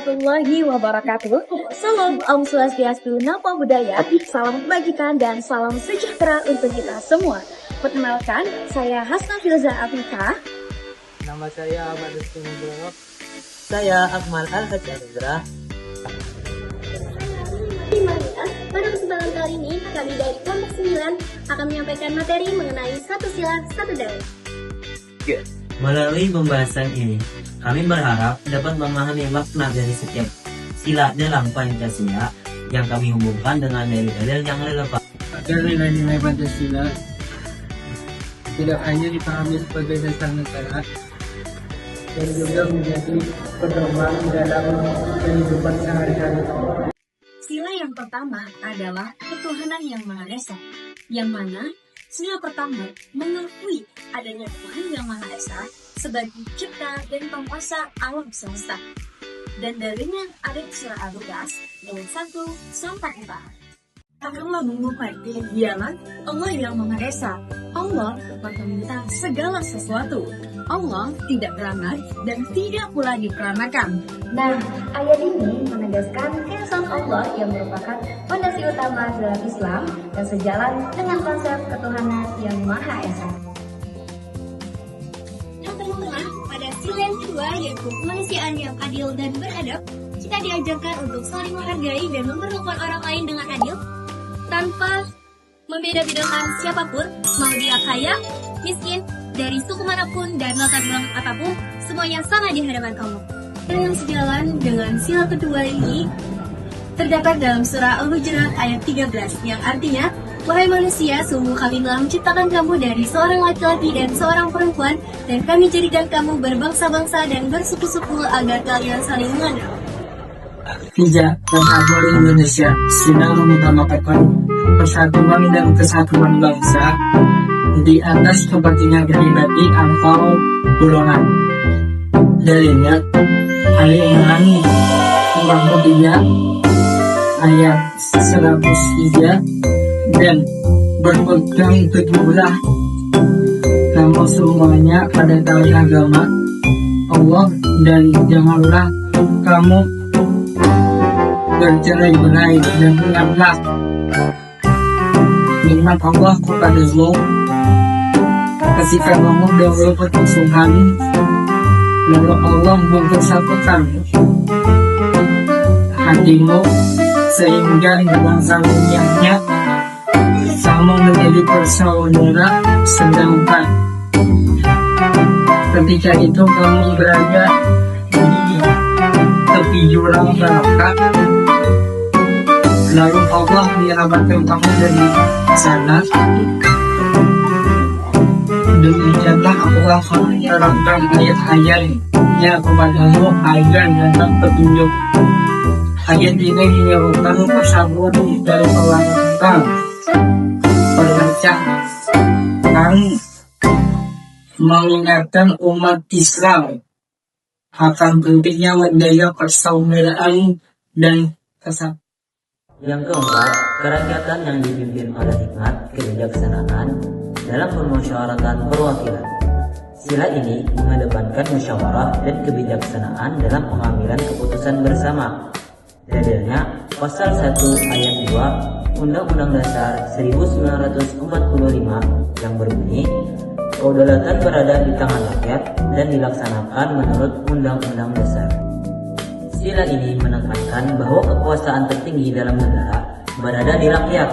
warahmatullahi wabarakatuh. Salam Om Swastiastu, Namo Buddhaya, salam kebajikan dan salam sejahtera untuk kita semua. Perkenalkan, saya Hasna Filza Afifah. Nama saya Ahmad Rizky Nugroho. Saya Akmal Al-Hajjandra. Di mana pada kesempatan kali ini kami dari kelompok 9 akan menyampaikan materi mengenai satu sila satu dalil. Melalui pembahasan ini, kami berharap dapat memahami makna dari setiap sila dalam Pancasila yang kami hubungkan dengan dalil-dalil yang relevan. Agar nilai-nilai Pancasila tidak hanya dipahami sebagai dasar negara, dan juga menjadi pedoman dalam kehidupan sehari-hari. Sila yang pertama adalah ketuhanan yang Maha Esa, yang mana sila pertama mengakui adanya Tuhan yang Maha Esa sebagai cipta dan penguasa alam semesta. Dan dalilnya ada di surah Al-Baqarah ayat 1 sampai 4. Akanlah mengupai dialah Allah yang Maha Esa. Allah dapat meminta segala sesuatu. Allah tidak beranak dan tidak pula diperanakan. Nah, ayat ini menegaskan keesaan Allah yang merupakan fondasi utama dalam Islam dan sejalan dengan konsep ketuhanan yang Maha Esa. Yang kedua, pada sila yang kedua yaitu kemanusiaan yang adil dan beradab, kita diajarkan untuk saling menghargai dan memperlakukan orang lain dengan adil tanpa membeda-bedakan siapapun, mau dia kaya, miskin, dari suku manapun dan latar belakang apapun, semuanya sama di hadapan kamu. Dan yang sejalan dengan sila kedua ini terdapat dalam surah Al-Hujurat ayat 13 yang artinya, wahai manusia, sungguh kami telah menciptakan kamu dari seorang laki-laki dan seorang perempuan, dan kami jadikan kamu berbangsa-bangsa dan bersuku-suku agar kalian saling mengenal. Tiga, Agama Indonesia sedang mengutamakan persatuan dan kesatuan bangsa di atas kepentingan pribadi atau golongan. Dalilnya Ali Imran nomor 3 ayat 103 dan berpegang teguhlah kamu semuanya pada tali agama Allah dan janganlah kamu bercerai-berai, dan ingatlah nikmat Allah kepadamu ketika kamu dahulu bermusuhan, lalu Allah mempersatukan hatimu sehingga dengan salinnya kamu menjadi bersaudara, sedangkan ketika itu kamu berada di tepi jurang neraka, lalu Allah menyelamatkan kamu dari sana. Demikianlah Allah menerangkan ayat-ayatnya kepadamu agar datang petunjuk. Ayat ini menyerukan persatuan dari pelanggan pelajar dan mengingatkan umat Islam akan pentingnya menjaga persaudaraan dan kesatuan. Yang keempat, kerakyatan yang dipimpin oleh hikmat kebijaksanaan dalam permusyawaratan perwakilan. Sila ini mengedepankan musyawarah dan kebijaksanaan dalam pengambilan keputusan bersama. Dalilnya, pasal 1 ayat 2 Undang-Undang Dasar 1945 yang berbunyi, kedaulatan berada di tangan rakyat dan dilaksanakan menurut Undang-Undang Dasar. Sila ini menekankan bahwa kekuasaan tertinggi dalam negara berada di rakyat.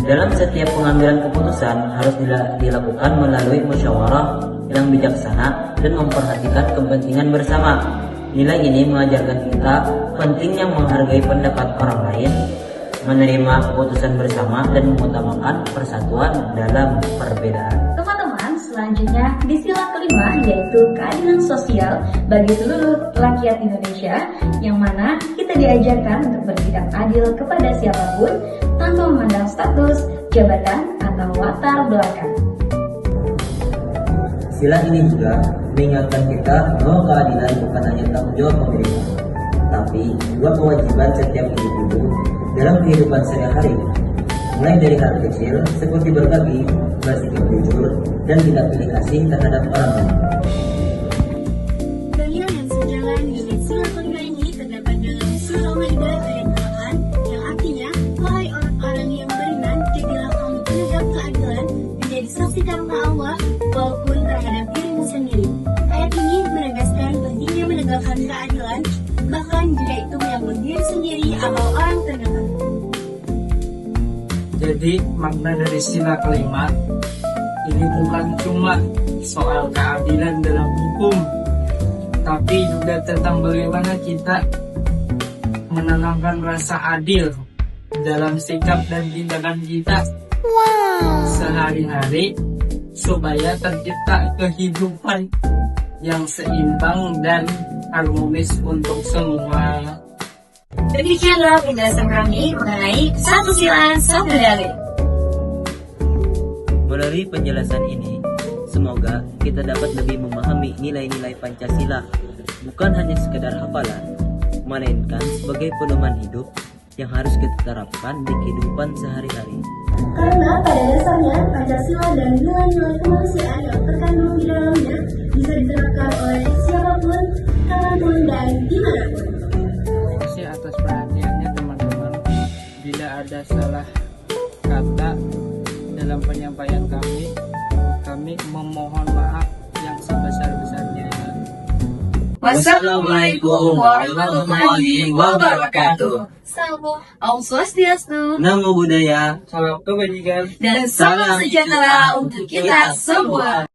Dalam setiap pengambilan keputusan harus dilakukan melalui musyawarah yang bijaksana dan memperhatikan kepentingan bersama. Nilai ini mengajarkan kita pentingnya menghargai pendapat orang lain, menerima keputusan bersama, dan mengutamakan persatuan dalam perbedaan. Teman-teman, selanjutnya di sila kelima yaitu keadilan sosial bagi seluruh rakyat Indonesia, yang mana kita diajarkan untuk bersikap adil kepada siapapun tanpa memandang status, jabatan, atau latar belakang. Sila ini juga mengingatkan kita bahwa keadilan bukan hanya tanggung jawab pemerintah, tapi juga kewajiban setiap individu dalam kehidupan sehari-hari, mulai dari hal kecil seperti berbagi, bersikap jujur, dan tidak pilih kasih terhadap orang lain. Dalil yang sejalan dengan sila kelima ini surah Al-Maidah ayat 8 yang artinya, wahai orang-orang yang beriman, jadilah kamu penegak keadilan, menjadi saksi karena Allah, walaupun terhadap dirimu sendiri. Ayat ini menegaskan pentingnya menegakkan keadilan, bahkan jika itu menyangkut diri sendiri atau orang terdekat. Jadi makna dari sila kelima ini bukan cuma soal keadilan dalam hukum, tapi juga tentang bagaimana kita menanamkan rasa adil dalam sikap dan tindakan kita sehari-hari supaya tercipta kehidupan yang seimbang dan harmonis untuk semua. Demikianlah penjelasan kami mengenai satu sila satu dalil. Melalui penjelasan ini, semoga kita dapat lebih memahami nilai-nilai Pancasila, bukan hanya sekedar hafalan, melainkan sebagai pedoman hidup yang harus kita terapkan di kehidupan sehari-hari. Karena pada dasarnya Pancasila dan nilai-nilai kemanusiaan yang terkandung di dalamnya bisa diterapkan oleh siapapun, kapanpun, dan dimanapun. Terima kasih atas perhatiannya teman-teman. Bila ada salah kata dalam penyampaian kami memohon maaf yang sebesar-besarnya. Wassalamualaikum warahmatullahi wabarakatuh. Salam Om Swastiastu Namo Buddhaya. Salam kebajikan. dan salam sejahtera untuk kita semua.